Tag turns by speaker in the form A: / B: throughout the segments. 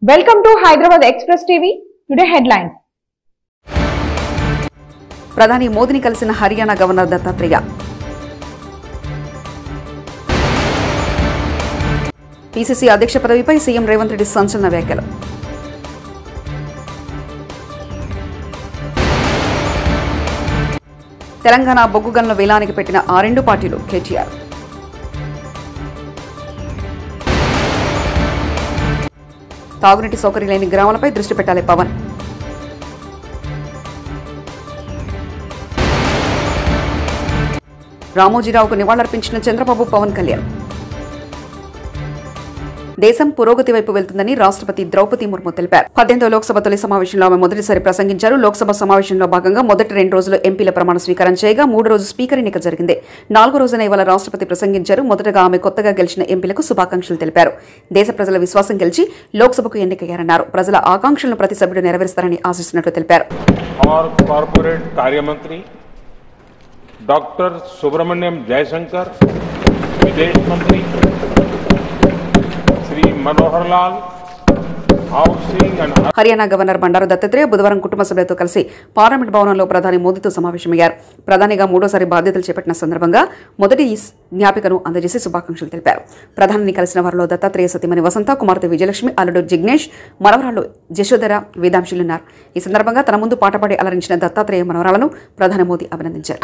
A: Welcome to Hyderabad Express TV. Today headlines.
B: ప్రధాని మోదీని కలిసిన హర్యానా గవర్నర్ దత్తాత్రేయ. పీసీసీ అధ్యక్ష పదవిపై సీఎం రేవంత్ రెడ్డి సంచలన వ్యాఖ్యలు. తెలంగాణ బొగ్గు గనుల వేలానికి పెట్టిన ఆ రెండు పార్టీలు కేటీఆర్. తాగునీటి సౌకర్యం లేని గ్రామాలపై దృష్టి పెట్టాలి పవన్. రామోజీరావుకు నివాళులర్పించిన చంద్రబాబు పవన్ కళ్యాణ్. దేశం పురోగతి వైపు వెళ్తుందని రాష్ట్రపతి ద్రౌపది ముర్ము తెలిపారు. 18వ లోక్సభ తొలి సమావేశంలో ఆమె మొదటిసారి ప్రసంగించారు. లోక్సభ సమావేశంలో భాగంగా మొదటి 2 రోజులు ఎంపీల ప్రమాణ స్వీకారం చేయగా 3వ రోజు స్పీకర్ ఎన్నిక జరిగింది. 4వ రోజున ఇవాళ రాష్ట్రపతి ప్రసంగించారు. మొదటగా ఆమె కొత్తగా గెలిచిన ఎంపీలకు శుభాకాంక్షలు తెలిపారు. దేశ ప్రజల విశ్వాసం గెలిచి లోక్సభకు ఎన్నికయ్యారన్నారు. ప్రజల ఆకాంక్షలను ప్రతి సభ్యుడు నెరవేరుస్తారని ఆశిస్తున్నట్లు తెలిపారు.
C: కార్పొరేట్ కార్యమంత్రి డాక్టర్ సుబ్రహ్మణ్యం జయశంకర్, విదేశ్ మంత్రి मनोहर लाल,
B: హర్యానా గవర్నర్ బండారు దత్తాత్రేయ బుధవారం కుటుంబ సభ్యులతో కలిసి పార్లమెంట్ భవనంలో ప్రధాని మోదీతో సమావేశమయ్యారు. ప్రధానిగా 3వసారి బాధ్యతలు చేపట్టిన సందర్భంగా మొదటి జ్ఞాపికను అందజేసి శుభాకాంక్షలు తెలిపారు. ప్రధానిని కలిసిన వారిలో దత్తాత్రేయ సతీమణి వసంత, కుమార్తె విజయలక్ష్మి, అల్లుడు జిగ్నేష్, మనవరాళ్లు జశోధర, వేదాంశులున్నారు. ఈ సందర్భంగా తన ముందు పాటపాడి అలరించిన దత్తాత్రేయ మనవరాలను ప్రధాని మోదీ అభినందించారు.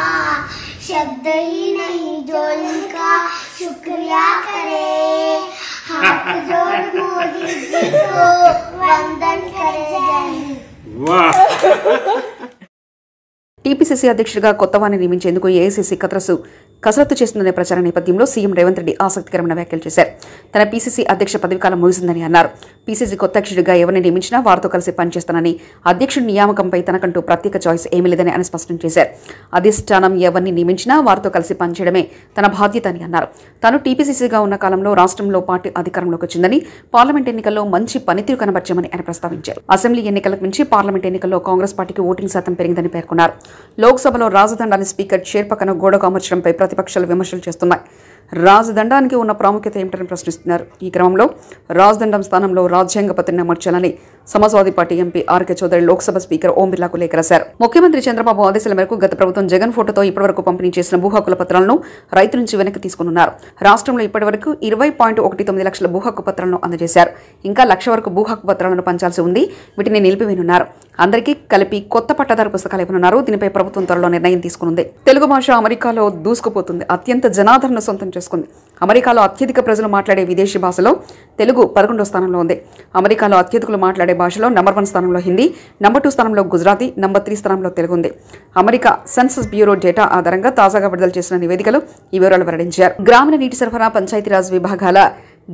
B: టీపీసీసీ అధ్యక్షుడిగా కొత్తవారిని నియమించేందుకు ఏఐసీసీ కసరత్తు చేస్తుందనే ప్రచార నేపథ్యంలో సీఎం రేవంత్ రెడ్డి ఆసక్తికరమైన వ్యాఖ్యలు చేశారు. తన పీసీసీ అధ్యక్ష పదవీకాలం ముగిసిందని అన్నారు. పీసీసీ కొత్త అధ్యక్షుడిగా ఎవరిని నియమించినా వారితో కలిసి పనిచేస్తానని, అధ్యక్షుడి నియామకంపై తనకంటూ ప్రత్యేక చాయిస్ ఏమీ లేదని ఆయన స్పష్టం చేశారు. అధిష్టానం ఎవరిని నియమించినా వారితో కలిసి పనిచేయడమే తన బాధ్యత అని అన్నారు. తాను టీపీసీసీగా ఉన్న కాలంలో రాష్ట్రంలో పార్టీ అధికారంలోకి వచ్చిందని, పార్లమెంట్ ఎన్నికల్లో మంచి పనితీరు కనబర్చామని ఆయన ప్రస్తావించారు. అసెంబ్లీ ఎన్నికలకు మించి పార్లమెంట్ ఎన్నికల్లో కాంగ్రెస్ పార్టీకి ఓటింగ్ శాతం పెరిగిందని పేర్కొన్నారు. లోక్సభలో రాజదండాన్ని స్పీకర్ షేర్ పక్కన గోడకు అమర్చడంపై ప్రతిపక్షాలు విమర్శలు చేస్తున్నాయి. రాజదండానికి ఉన్న ప్రాముఖ్యత ఏమిటని ప్రశ్నిస్తున్నారు. ఈ క్రమంలో రాజదండం స్థానంలో రాజ్యాంగ పత్రిని అమర్చాలని Samajwadi Party MP RK Chaudhary Lok Sabha speaker Om బిర్లాకు లేఖ రాశారు. ముఖ్యమంత్రి చంద్రబాబు ఆదేశాల మేరకు గత ప్రభుత్వం జగన్ ఫోటోతో ఇప్పటివరకు పంపిణీ చేసిన భూ హక్కుల పత్రాలను రైతు నుంచి వెనక్కి తీసుకున్నారు. రాష్ట్రంలో ఇప్పటివరకు 20.19 లక్షల భూ హక్కు పత్రాలను అందజేశారు. ఇంకా 1 లక్ష వరకు భూ హక్కు పత్రాలను పంచాల్సి ఉంది. వీటిని నిలిపివేనున్నారు. అందరికీ కలిపి కొత్త పట్టాదారు పుస్తకాలు ఇవ్వనున్నారు. దీనిపై ప్రభుత్వం త్వరలో నిర్ణయం తీసుకునుంది. తెలుగు భాష అమెరికాలో దూసుకుపోతుంది. అత్యంత జనాదరణ సొంతం చేసుకుంది. అమెరికాలో అత్యధిక ప్రజలు మాట్లాడే విదేశీ భాషలో తెలుగు 11వ స్థానంలో ఉంది. అమెరికాలో అత్యధికులు మాట్లాడే భాషలో నంబర్ 1 స్థానంలో హిందీ, నంబర్ 2 స్థానంలో గుజరాతీ, నంబర్ 3 స్థానంలో తెలుగు ఉంది. అమెరికా సెన్సస్ బ్యూరో డేటా ఆధారంగా తాజాగా విడుదల చేసిన నివేదికలు ఈ వివరాలు వెల్లడించారు. గ్రామీణ నీటి సరఫరా, పంచాయతీరాజ్ విభాగాల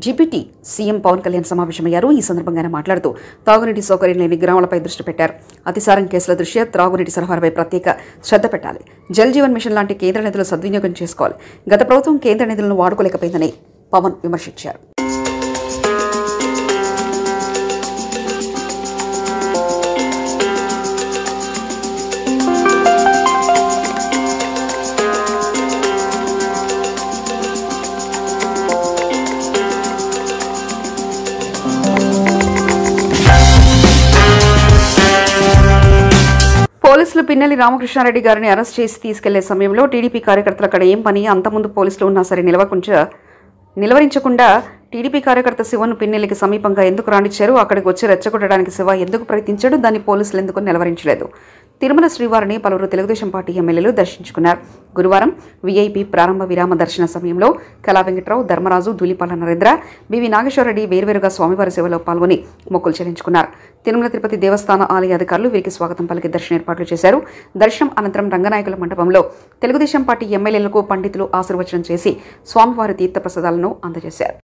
B: జీపీటీ సీఎం పవన్ కళ్యాణ్ సమావేశమయ్యారు. ఈ సందర్భంగా ఆయన మాట్లాడుతూ తాగునీటి సౌకర్యం లేని గ్రామాలపై దృష్టి పెట్టారు. అతిసారం కేసుల దృష్ట్యా త్రాగునీటి సరఫరాపై ప్రత్యేక శ్రద్ధ పెట్టాలి. జల్ జీవన్ మిషన్ లాంటి కేంద్ర నిధులు సద్వినియోగం చేసుకోవాలి. గత ప్రభుత్వం కేంద్ర నిధులను వాడుకోలేకపోయిందని పవన్ విమర్శించారు. పోలీసులు పిన్నెల్లి రామకృష్ణారెడ్డి గారిని అరెస్ట్ చేసి తీసుకెళ్లే సమయంలో టీడీపీ కార్యకర్తలు అక్కడ ఏం పని, అంతకుముందు పోలీసులు ఉన్నా సరే నిలవరించకుండా టీడీపీ కార్యకర్త శివను పిన్నెల్లికి సమీపంగా ఎందుకు రానిచ్చారు? అక్కడికి వచ్చి రెచ్చగొట్టడానికి శివ ఎందుకు ప్రయత్నించాడు? దాన్ని పోలీసులు ఎందుకు నిలవరించలేదు? తిరుమల శ్రీవారిని పలువురు తెలుగుదేశం పార్టీ ఎమ్మెల్యేలు దర్శించుకున్నారు. గురువారం వీఐపీ ప్రారంభ విరామ దర్శన సమయంలో కళా వెంకట్రావు, ధర్మరాజు, ధూళిపాల నరేంద్ర, బివి నాగేశ్వరరెడ్డి వేర్వేరుగా స్వామివారి సేవలో పాల్గొని మొక్కులు చెల్లించుకున్నారు. తిరుమల తిరుపతి దేవస్థాన ఆలయ అధికారులు వీరికి స్వాగతం పలికి దర్శన ఏర్పాట్లు చేశారు. దర్శనం అనంతరం రంగనాయకుల మండపంలో తెలుగుదేశం పార్టీ ఎమ్మెల్యేలకు పండితులు ఆశీర్వచనం చేసి స్వామివారి తీర్థప్రసాదాలను అందజేశారు.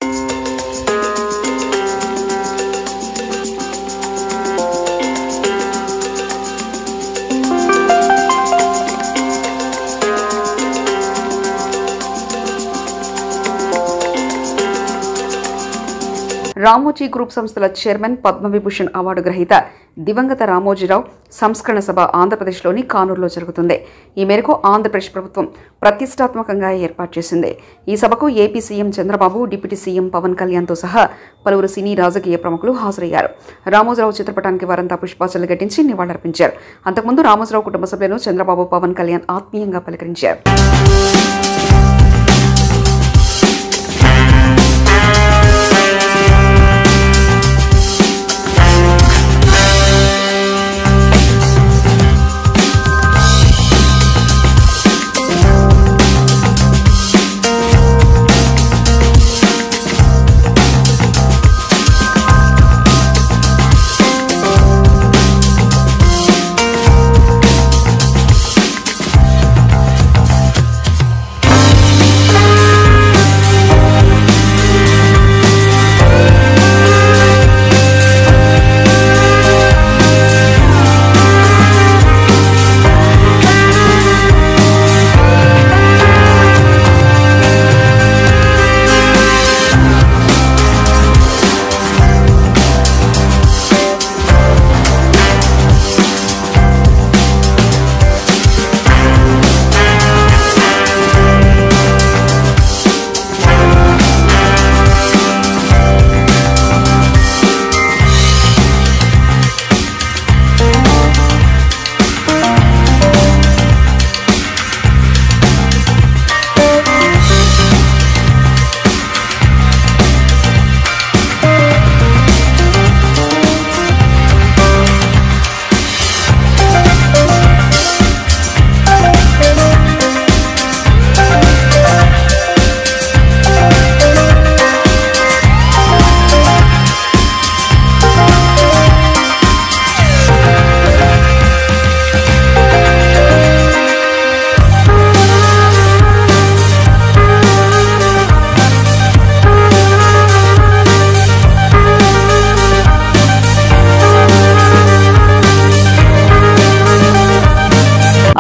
B: రామోజీ గ్రూప్ సంస్థల చైర్మన్ పద్మవిభూషణ్ అవార్డు గ్రహీత దివంగత రామోజీరావు సంస్కరణ సభ ఆంధ్రప్రదేశ్లోని కానూరులో జరుగుతుంది. ఈ మేరకు ఆంధ్రప్రదేశ్ ప్రభుత్వం ప్రతిష్టాత్మకంగా ఏర్పాటు చేసింది. ఈ సభకు AP CM Chandrababu, deputy CM Pavan కళ్యాణ్తో సహా పలువురు సినీ రాజకీయ ప్రముఖులు హాజరయ్యారు. రామోజీరావు చిత్రపటానికి వారంతా పుష్పాంజలి ఘటించి నివాళులర్పించారు. అంతకుముందు రామోజీరావు కుటుంబ సభ్యులను చంద్రబాబు, పవన్ కళ్యాణ్ ఆత్మీయంగా పలకరించారు.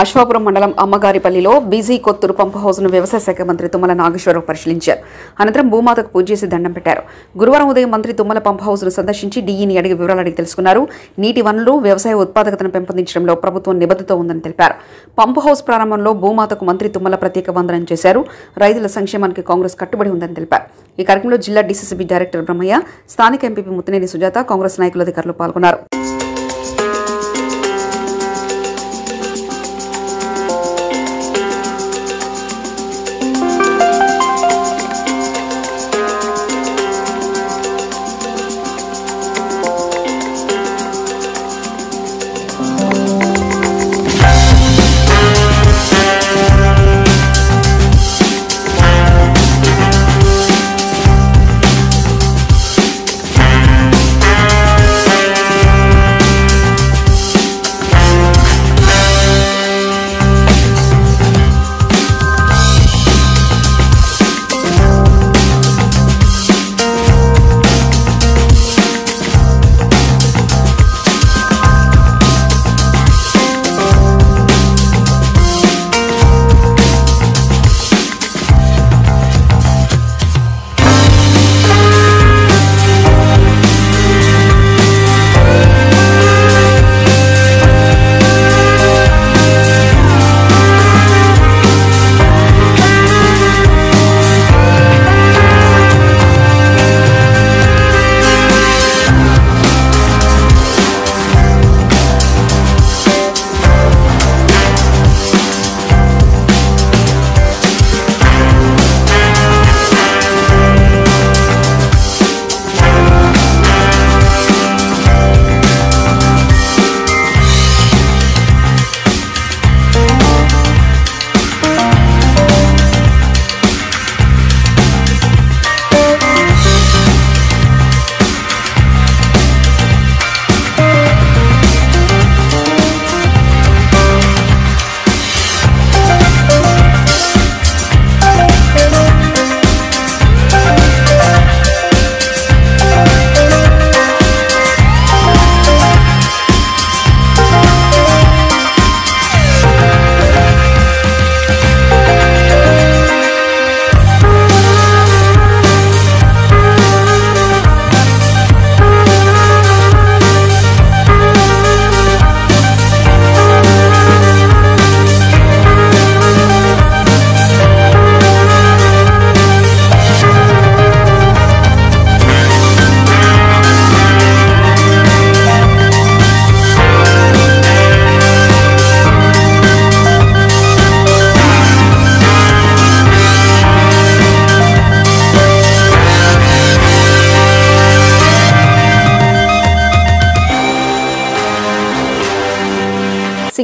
B: అశ్వాపురం మండలం అమ్మగారిపల్లిలో బీజీ కొత్తూరు పంప్ హౌస్ను వ్యవసాయ శాఖ మంత్రి తుమ్మల నాగేశ్వరరావు పరిశీలించారు. అనంతరం భూమాతకు పూజ చేసి దండం పెట్టారు. గురువారం ఉదయం మంత్రి తుమ్మల పంప్ హౌస్ను సందర్శించి డీఈని అడిగి వివరాలు అడిగి తెలుసుకున్నారు. నీటి వనరులు, వ్యవసాయ ఉత్పాదకతను పెంపొందించడంలో ప్రభుత్వం నిబద్ధత ఉందని తెలిపారు. పంప్ హౌస్ ప్రారంభంలో భూమాతకు మంత్రి తుమ్మల ప్రత్యేక వందనం చేశారు. రైతుల సంక్షేమానికి కాంగ్రెస్ కట్టుబడి ఉందని తెలిపారు. ఈ కార్యక్రమంలో జిల్లా డీసీసీబీ డైరెక్టర్ బ్రహ్మయ్య, స్థానిక ఎంపీపీ ముత్తినేని సుజాత, కాంగ్రెస్ నాయకులు, అధికారులు పాల్గొన్నారు.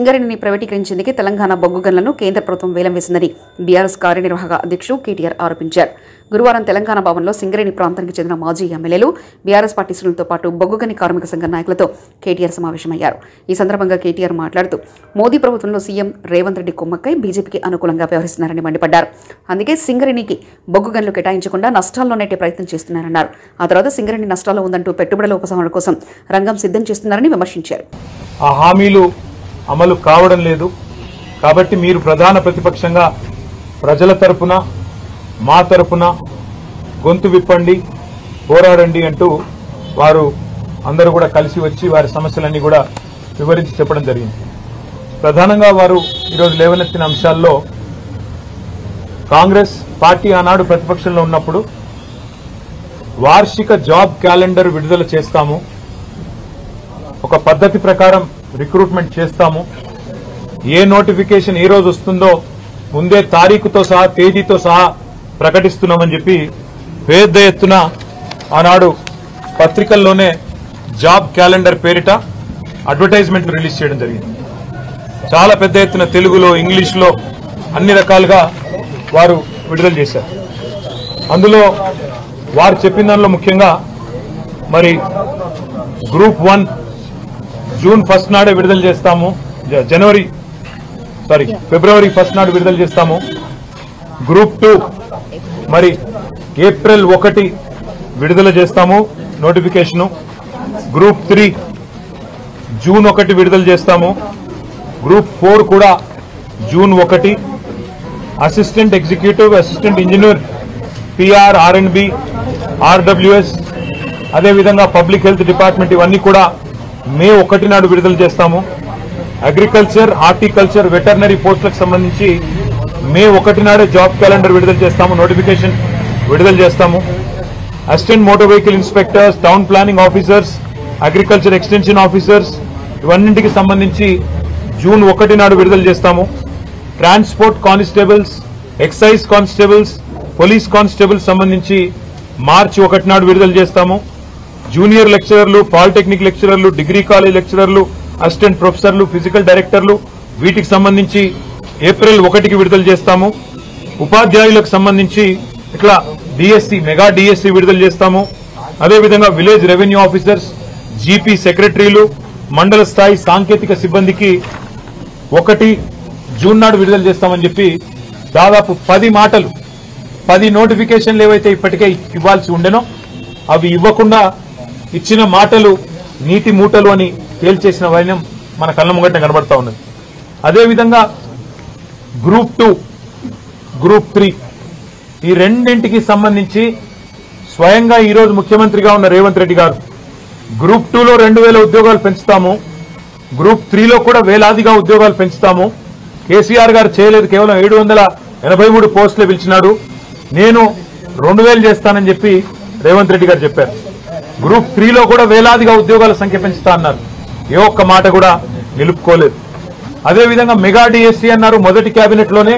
B: సింగరేణిని ప్రైవేటీకరించేందుకే తెలంగాణ బొగ్గు గనులను కేంద్ర ప్రభుత్వం వేలం వేసిందని బీఆర్ఎస్ కార్యనిర్వాహక అధ్యక్షుడు కేటీఆర్ ఆరోపించారు. గురువారం తెలంగాణ భవన్లో సింగరేణి ప్రాంతానికి చెందిన మాజీ ఎమ్మెల్యేలు, బీఆర్ఎస్ పార్టీ శ్రేణులతో పాటు బొగ్గు గని కార్మిక సంఘ నాయకులతో కేటీఆర్ సమావేశమయ్యారు. ఈ సందర్భంగా కేటీఆర్ మాట్లాడుతూ మోదీ ప్రభుత్వంలో సీఎం రేవంత్ రెడ్డి కుమ్మక్కై బీజేపీకి అనుకూలంగా వ్యవహరిస్తున్నారని మండిపడ్డారు. అందుకే సింగరేణికి బొగ్గు గనులు కేటాయించకుండా నష్టాల్లో నెట్టే ప్రయత్నం చేస్తున్నారన్నారు. ఆ తర్వాత సింగరేణి నష్టాల్లో ఉందంటూ పెట్టుబడుల ఉపసంహరణ కోసం రంగం సిద్ధం చేస్తున్నారని విమర్శించారు.
D: ఆ హామీలు అమలు కావడం లేదు కాబట్టి మీరు ప్రధాన ప్రతిపక్షంగా ప్రజల తరపున మా తరపున గొంతు విప్పండి, పోరాడండి అంటూ వారు అందరూ కూడా కలిసి వచ్చి వారి సమస్యలన్నీ కూడా వివరించి చెప్పడం జరిగింది. ప్రధానంగా వారు ఈరోజు లేవనెత్తిన అంశాల్లో కాంగ్రెస్ పార్టీ ఆనాడు ప్రతిపక్షంలో ఉన్నప్పుడు వార్షిక జాబ్ క్యాలెండర్ విడుదల చేస్తాము, ఒక పద్ధతి ప్రకారం రిక్రూట్మెంట్ చేస్తాము, ఏ నోటిఫికేషన్ ఏ రోజు వస్తుందో ముందే తారీఖుతో సహా తేదీతో సహా ప్రకటిస్తున్నామని చెప్పి పెద్ద ఎత్తున ఆనాడు పత్రికల్లోనే జాబ్ క్యాలెండర్ పేరిట అడ్వర్టైజ్మెంట్ రిలీజ్ చేయడం జరిగింది. చాలా పెద్ద ఎత్తున తెలుగులో, ఇంగ్లీష్లో అన్ని రకాలుగా వారు విడుదల చేశారు. అందులో వారు చెప్పిన దానిలో ముఖ్యంగా మరి గ్రూప్ 1 జూన్ 1 నాడే విడుదల చేస్తాము, ఫిబ్రవరి 1 నాడు విడుదల చేస్తాము. గ్రూప్ 2 మరి ఏప్రిల్ 1 విడుదల చేస్తాము నోటిఫికేషను. గ్రూప్ 3 జూన్ 1 విడుదల చేస్తాము. గ్రూప్ 4 కూడా June 1. Assistant executive, assistant engineer, PR, ఆర్ఎండ్బి, ఆర్డబ్ల్యూఎస్, అదేవిధంగా పబ్లిక్ హెల్త్ డిపార్ట్మెంట్ ఇవన్నీ కూడా మే 1 నాడు విడుదల చేస్తాము. అగ్రికల్చర్, హార్టికల్చర్, వెటర్నరీ పోస్టులకు సంబంధించి మే 1 నాడే జాబ్ క్యాలెండర్ విడుదల చేస్తాము, నోటిఫికేషన్ విడుదల చేస్తాము. Assistant motor vehicle inspectors, town planning officers, agriculture extension officers ఇవన్నింటికి సంబంధించి జూన్ 1 నాడు విడుదల చేస్తాము. Transport constables, excise constables, police constables సంబంధించి మార్చి 1 నాడు విడుదల చేస్తాము. జూనియర్ లెక్చరర్లు, పాలిటెక్నిక్ లెక్చరర్లు, డిగ్రీ కాలేజ్ లెక్చరర్లు, అసిస్టెంట్ ప్రొఫెసర్లు, ఫిజికల్ డైరెక్టర్లు వీటికి సంబంధించి ఏప్రిల్ 1కి విడుదల చేస్తాము. ఉపాధ్యాయులకు సంబంధించి ఇట్లా డిఎస్సి, మెగా డిఎస్సి విడుదల చేస్తాము. అదేవిధంగా విలేజ్ రెవెన్యూ ఆఫీసర్స్, జీపీ సెక్రటరీలు, మండల స్థాయి సాంకేతిక సిబ్బందికి 1 జూన్ నాడు విడుదల చేస్తామని చెప్పి దాదాపు 10 నోటిఫికేషన్లు ఏవైతే ఇప్పటికే ఇవ్వాల్సి ఉండెనో అవి ఇవ్వకుండా ఇచ్చిన మాటలు నీటి మూటలు అని తేల్చేసిన వైనం మన కళ్ళ ముంగట కనబడతా ఉన్నది. అదేవిధంగా గ్రూప్ 2, గ్రూప్ 3 ఈ రెండింటికి సంబంధించి స్వయంగా ఈరోజు ముఖ్యమంత్రిగా ఉన్న రేవంత్ రెడ్డి గారు గ్రూప్ 2లో 2000 ఉద్యోగాలు పెంచుతాము, గ్రూప్ 3లో కూడా వేలాదిగా ఉద్యోగాలు పెంచుతాము. కేసీఆర్ గారు చేయలేదు, కేవలం 783 పోస్టులే పిలిచినాడు, నేను 2000 చేస్తానని చెప్పి రేవంత్ రెడ్డి గారు చెప్పారు. గ్రూప్ 3లో కూడా వేలాదిగా ఉద్యోగాల సంఖ్య పెంచుతా అన్నారు, ఏ ఒక్క మాట కూడా నిలుపుకోలేదు. అదేవిధంగా మెగా డిఎస్సీ అన్నారు, మొదటి కేబినెట్ లోనే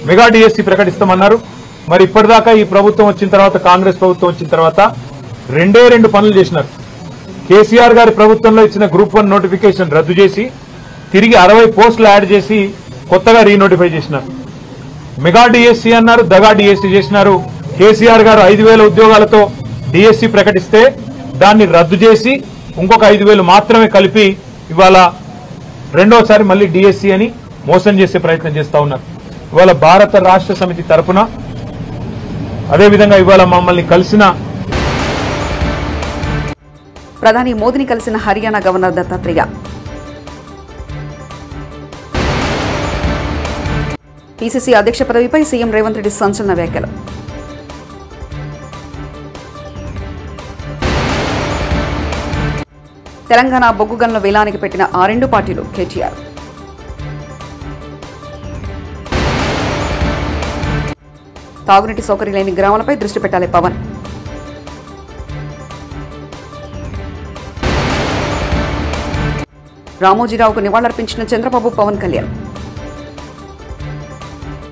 D: మెగా డిఎస్సీ ప్రకటిస్తామన్నారు. మరి ఇప్పటిదాకా ఈ ప్రభుత్వం వచ్చిన తర్వాత, కాంగ్రెస్ ప్రభుత్వం వచ్చిన తర్వాత 2 పనులు చేసినారు. కేసీఆర్ గారి ప్రభుత్వంలో ఇచ్చిన గ్రూప్ 1 నోటిఫికేషన్ రద్దు చేసి తిరిగి 60 పోస్టులు యాడ్ చేసి కొత్తగా రీనోటిఫై చేసినారు. మెగా డిఎస్సీ అన్నారు, దగా డిఎస్సీ చేసినారు. కేసీఆర్ గారు 5000 ఉద్యోగాలతో డిఎస్సీ ప్రకటిస్తే దాన్ని రద్దు చేసి ఇంకొక 5000 మాత్రమే కలిపి ఇవాళ రెండోసారి మళ్ళీ డిఎస్సీ అని మోసం చేసే ప్రయత్నం చేస్తా ఉన్నారు. ఇవాళ భారత రాష్ట్ర సమితి తరపున అదేవిధంగా ఇవాళ మమ్మల్ని కలిసిన
B: ప్రధాని మోదీని కలిసిన హర్యానా గవర్నర్ దత్తాత్రేయ పీసీసీ అధ్యక్ష పదవిపై సీఎం రేవంత్ రెడ్డి సంచలన వ్యాఖ్యలు. తెలంగాణ బొగ్గు గనుల వేలానికి పెట్టిన ఆ 2 పార్టీలు కేటీఆర్. తాగునీటి సౌకర్యం లేని గ్రామాలపై దృష్టి పెట్టాలి పవన్. రామోజీరావుకు నివాళులర్పించిన చంద్రబాబు, పవన్ కళ్యాణ్.